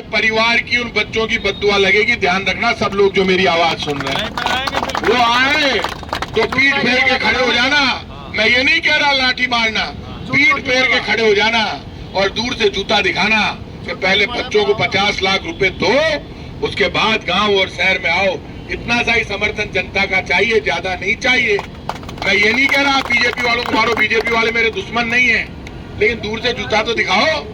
परिवार की उन बच्चों की बद्दुआ लगेगी। ध्यान रखना सब लोग जो मेरी आवाज सुन रहे हैं, वो आए तो पीठ फेर के खड़े हो जाना। मैं ये नहीं कह रहा लाठी मारना, पीठ फेर के खड़े हो जाना और दूर से जूता दिखाना कि पहले बच्चों को 50 लाख रुपए दो, उसके बाद गांव और शहर में आओ। इतना सा ही समर्थन जनता का चाहिए, ज्यादा नहीं चाहिए। मैं ये नहीं कह रहा बीजेपी वालों को मारो, बीजेपी वाले मेरे दुश्मन नहीं है, लेकिन दूर से जूता तो दिखाओ,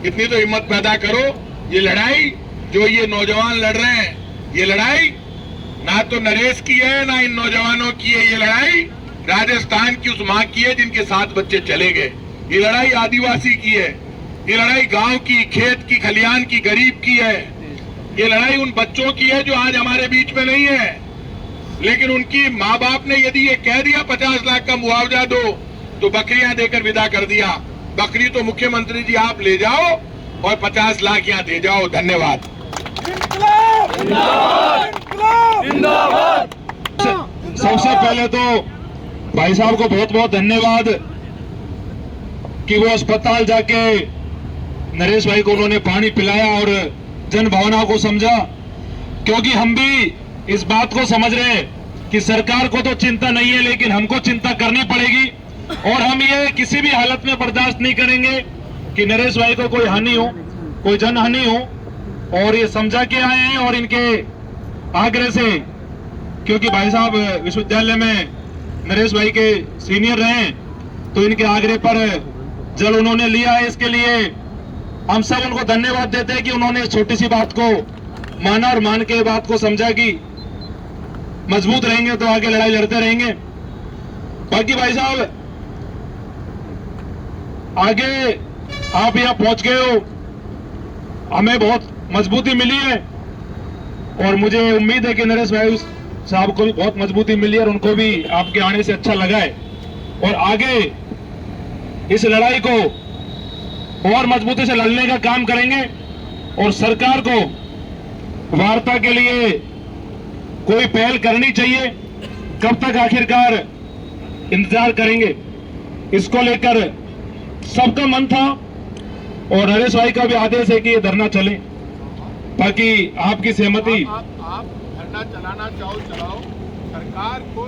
इतनी तो हिम्मत पैदा करो। ये लड़ाई जो ये नौजवान लड़ रहे हैं, ये लड़ाई ना तो नरेश की है ना इन नौजवानों की है, ये लड़ाई राजस्थान की उस मां की है जिनके 7 बच्चे चले गए। ये लड़ाई आदिवासी की है, ये लड़ाई गांव की, खेत की, खलियान की, गरीब की है। ये लड़ाई उन बच्चों की है जो आज हमारे बीच में नहीं है, लेकिन उनकी माँ बाप ने यदि ये कह दिया 50 लाख का मुआवजा दो, तो बकरियां देकर विदा कर दिया। बकरी तो मुख्यमंत्री जी आप ले जाओ और 50 लाख यहाँ दे जाओ। धन्यवाद। सबसे पहले तो भाई साहब को बहुत बहुत धन्यवाद कि वो अस्पताल जाके नरेश भाई को उन्होंने पानी पिलाया और जन भावना को समझा, क्योंकि हम भी इस बात को समझ रहे हैं कि सरकार को तो चिंता नहीं है, लेकिन हमको चिंता करनी पड़ेगी और हम ये किसी भी हालत में बर्दाश्त नहीं करेंगे कि नरेश भाई को कोई हानि हो, कोई जन हानि हो। और ये समझा के आए हैं और इनके आग्रह से, क्योंकि भाई साहब विश्वविद्यालय में नरेश भाई के सीनियर रहे हैं, तो इनके आग्रह पर जल उन्होंने लिया है। इसके लिए हम सब उनको धन्यवाद देते हैं कि उन्होंने इस छोटी सी बात को माना और मान के बात को समझा कि मजबूत रहेंगे तो आगे लड़ाई लड़ते रहेंगे। बाकी भाई साहब आगे आप यहां पहुंच गए हो, हमें बहुत मजबूती मिली है और मुझे उम्मीद है कि नरेश भाई साहब को भी बहुत मजबूती मिली है और उनको भी आपके आने से अच्छा लगा है। और आगे इस लड़ाई को और मजबूती से लड़ने का काम करेंगे और सरकार को वार्ता के लिए कोई पहल करनी चाहिए। कब तक आखिरकार इंतजार करेंगे, इसको लेकर सबका मन था और नरेश भाई का भी आदेश है कि ये धरना चले, ताकि आपकी सहमति। आप धरना चलाना चाहो चलाओ, सरकार को